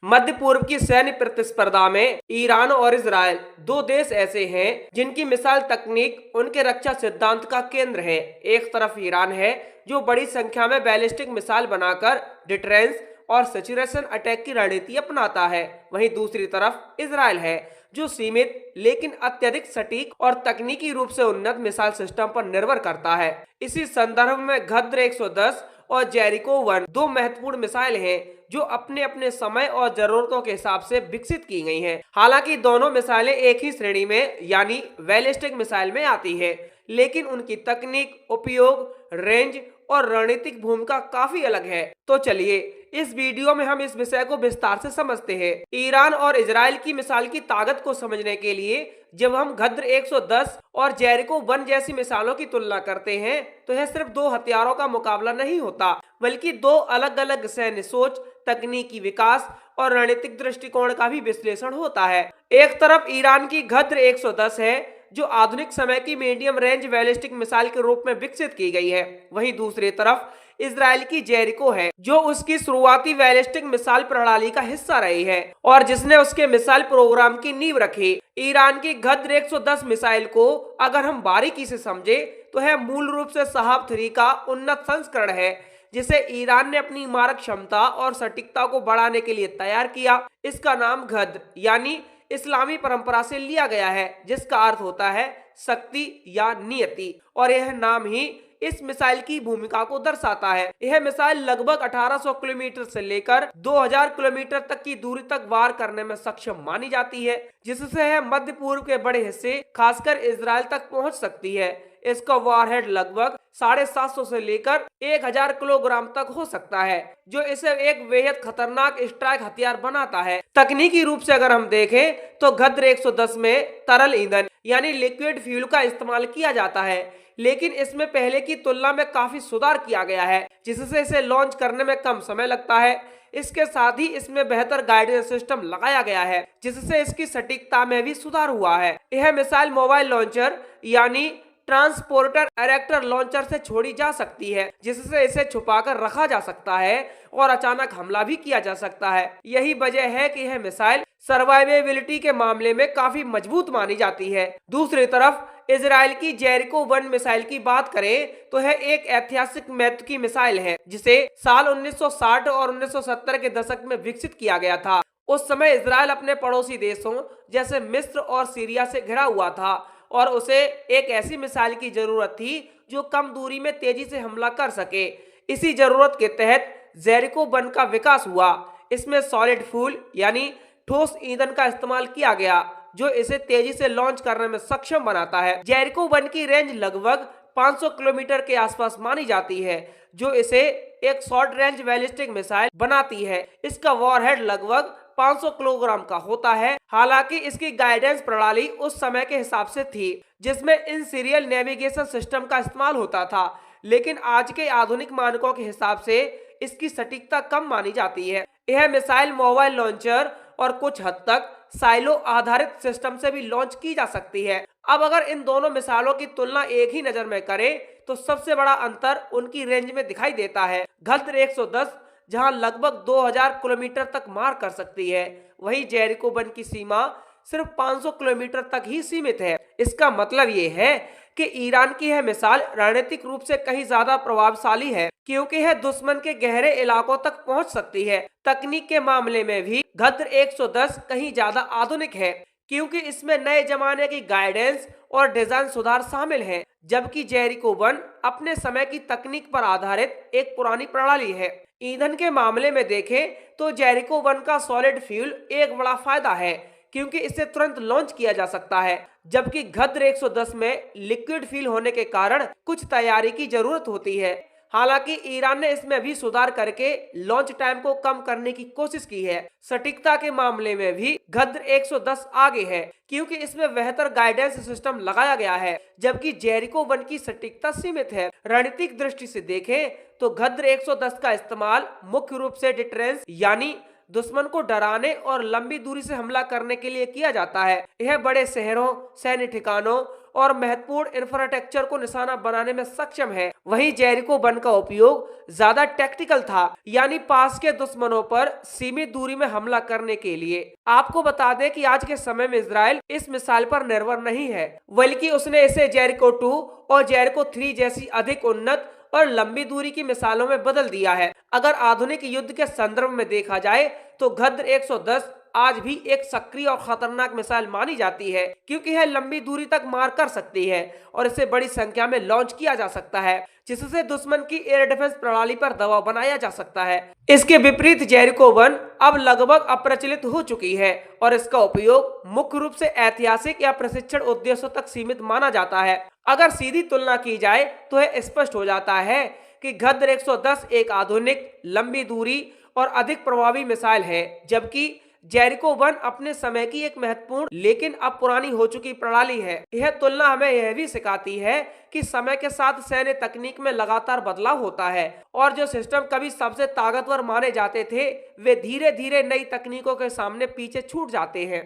मध्य पूर्व की सैन्य प्रतिस्पर्धा में ईरान और इजराइल दो देश ऐसे हैं जिनकी मिसाइल तकनीक उनके रक्षा सिद्धांत का केंद्र है। एक तरफ ईरान है जो बड़ी संख्या में बैलिस्टिक मिसाइल बनाकर डिटरेंस और सैचुरेशन अटैक की रणनीति अपनाता है। वहीं दूसरी तरफ इजराइल है जो सीमित लेकिन अत्यधिक सटीक और तकनीकी रूप से उन्नत मिसाइल सिस्टम पर निर्भर करता है। इसी संदर्भ में गद्र 110 और जेरिको 1 दो महत्वपूर्ण मिसाइल हैं जो अपने अपने समय और जरूरतों के हिसाब से विकसित की गई हैं। हालांकि दोनों मिसाइलें एक ही श्रेणी में यानी बैलिस्टिक मिसाइल में आती है, लेकिन उनकी तकनीक, उपयोग, रेंज और रणनीतिक भूमिका काफी अलग है। तो चलिए इस वीडियो में हम इस विषय को विस्तार से समझते हैं। ईरान और इजराइल की मिसाइल की ताकत को समझने के लिए जब हम गद्र 110 और जेरिको 1 जैसी मिसाइलों की तुलना करते हैं तो यह सिर्फ दो हथियारों का मुकाबला नहीं होता, बल्कि दो अलग अलग सैन्य सोच, तकनीकी विकास और रणनीतिक दृष्टिकोण का भी विश्लेषण होता है। एक तरफ ईरान की गद्र 110 है जो आधुनिक समय की मीडियम रेंज बैलिस्टिक मिसाइल के रूप में विकसित की गई है। वहीं दूसरी तरफ इजराइल की जेरिको है जो उसकी शुरुआती बैलिस्टिक मिसाइल प्रणाली का हिस्सा रही है और जिसने उसके मिसाइल प्रोग्राम की नींव रखी। ईरान की गद्र 110 मिसाइल को अगर हम बारीकी से समझे तो यह मूल रूप से शहाब 3 का उन्नत संस्करण है जिसे ईरान ने अपनी मारक क्षमता और सटीकता को बढ़ाने के लिए तैयार किया। इसका नाम गद्र यानी इस्लामी परंपरा से लिया गया है जिसका अर्थ होता है शक्ति या नियति, और यह नाम ही इस मिसाइल की भूमिका को दर्शाता है। यह मिसाइल लगभग 1800 किलोमीटर से लेकर 2000 किलोमीटर तक की दूरी तक वार करने में सक्षम मानी जाती है, जिससे यह मध्य पूर्व के बड़े हिस्से खासकर इजराइल तक पहुंच सकती है। इसका वारहेड लगभग 750 से लेकर 1000 किलोग्राम तक हो सकता है, जो इसे एक बेहद खतरनाक स्ट्राइक हथियार बनाता है। तकनीकी रूप से अगर हम देखें तो गद्र 110 में तरल ईंधन यानी लिक्विड फ्यूल का इस्तेमाल किया जाता है, लेकिन इसमें पहले की तुलना में काफी सुधार किया गया है जिससे इसे लॉन्च करने में कम समय लगता है। इसके साथ ही इसमें बेहतर गाइडेंस सिस्टम लगाया गया है जिससे इसकी सटीकता में भी सुधार हुआ है। यह मिसाइल मोबाइल लॉन्चर यानी ट्रांसपोर्टर इरेक्टर लॉन्चर से छोड़ी जा सकती है जिससे इसे छुपाकर रखा जा सकता है और अचानक हमला भी किया जा सकता है। यही वजह है कि यह मिसाइल सर्वाइवेबिलिटी के मामले में काफी मजबूत मानी जाती है। दूसरी तरफ इजराइल की जेरिको 1 मिसाइल की बात करें तो यह एक ऐतिहासिक महत्व की मिसाइल है जिसे साल 1960 और 1970 के दशक में विकसित किया गया था। उस समय इजराइल अपने पड़ोसी देशों जैसे मिस्र और सीरिया से घिरा हुआ था और उसे एक ऐसी मिसाइल की जरूरत थी जो कम दूरी में तेजी से हमला कर सके। इसी जरूरत के तहत जेरिको 1 का विकास हुआ। इसमें सॉलिड फ्यूल यानी ठोस ईंधन का इस्तेमाल किया गया जो इसे तेजी से लॉन्च करने में सक्षम बनाता है। जेरिको 1 की रेंज लगभग 500 किलोमीटर के आसपास मानी जाती है जो इसे एक शॉर्ट रेंज बैलिस्टिक मिसाइल बनाती है। इसका वॉरहेड लगभग 500 किलोग्राम का होता है। हालांकि इसकी गाइडेंस प्रणाली उस समय के हिसाब से थी जिसमें इन सीरियल नेविगेशन सिस्टम का इस्तेमाल होता था, लेकिन आज के आधुनिक मानकों के हिसाब से इसकी सटीकता कम मानी जाती है। यह मिसाइल मोबाइल लॉन्चर और कुछ हद तक साइलो आधारित सिस्टम से भी लॉन्च की जा सकती है। अब अगर इन दोनों मिसाइलों की तुलना एक ही नजर में करें तो सबसे बड़ा अंतर उनकी रेंज में दिखाई देता है। गद्र 110 जहां लगभग 2000 किलोमीटर तक मार कर सकती है, वहीं जेरिको 1 की सीमा सिर्फ 500 किलोमीटर तक ही सीमित है। इसका मतलब ये है कि ईरान की यह मिसाइल रणनीतिक रूप से कहीं ज्यादा प्रभावशाली है क्योंकि यह दुश्मन के गहरे इलाकों तक पहुंच सकती है। तकनीक के मामले में भी गद्र 110 कहीं ज्यादा आधुनिक है क्योंकि इसमें नए जमाने की गाइडेंस और डिजाइन सुधार शामिल हैं, जबकि जेरिको 1 अपने समय की तकनीक पर आधारित एक पुरानी प्रणाली है। ईंधन के मामले में देखें तो जेरिको 1 का सॉलिड फ्यूल एक बड़ा फायदा है क्योंकि इसे तुरंत लॉन्च किया जा सकता है, जबकि गद्र 110 में लिक्विड फ्यूल होने के कारण कुछ तैयारी की जरूरत होती है। हालांकि ईरान ने इसमें भी सुधार करके लॉन्च टाइम को कम करने की कोशिश की है। सटीकता के मामले में भी गद्र 110 आगे है क्योंकि इसमें बेहतर गाइडेंस सिस्टम लगाया गया है, जबकि जेरिको 1 की सटीकता सीमित है। रणनीतिक दृष्टि से देखें तो गद्र 110 का इस्तेमाल मुख्य रूप से डिटरेंस यानी दुश्मन को डराने और लंबी दूरी से हमला करने के लिए किया जाता है। यह बड़े शहरों, सैन्य ठिकानों और महत्वपूर्ण इंफ्रास्ट्रक्चर को निशाना बनाने में सक्षम है। वहीं जेरिको वन का उपयोग ज्यादा टैक्टिकल था, यानी पास के दुश्मनों पर सीमित दूरी में हमला करने के लिए। आपको बता दें कि आज के समय में इजराइल इस मिसाइल पर निर्भर नहीं है, बल्कि उसने इसे जेरिको 2 और जेरिको 3 जैसी अधिक उन्नत और लंबी दूरी की मिसाइलों में बदल दिया है। अगर आधुनिक युद्ध के संदर्भ में देखा जाए तो गद्र 110 आज भी एक सक्रिय और खतरनाक मिसाइल मानी जाती है, क्योंकि यह लंबी दूरी तक मार कर सकती है और इसे बड़ी संख्या में लॉन्च किया जा सकता है, जिससे दुश्मन की एयर डिफेंस प्रणाली पर दबाव बनाया जा सकता है। इसके विपरीत जेरिको 1 अब लगभग अप्रचलित हो चुकी है और इसका उपयोग मुख्य रूप से ऐतिहासिक या प्रशिक्षण उद्देश्यों तक सीमित माना जाता है। अगर सीधी तुलना की जाए तो यह स्पष्ट हो जाता है कि गद्र 110 एक आधुनिक, लंबी दूरी और अधिक प्रभावी मिसाइल है, जबकि जेरिको 1 अपने समय की एक महत्वपूर्ण लेकिन अब पुरानी हो चुकी प्रणाली है। यह तुलना हमें यह भी सिखाती है कि समय के साथ सैन्य तकनीक में लगातार बदलाव होता है और जो सिस्टम कभी सबसे ताकतवर माने जाते थे वे धीरे धीरे नई तकनीकों के सामने पीछे छूट जाते हैं।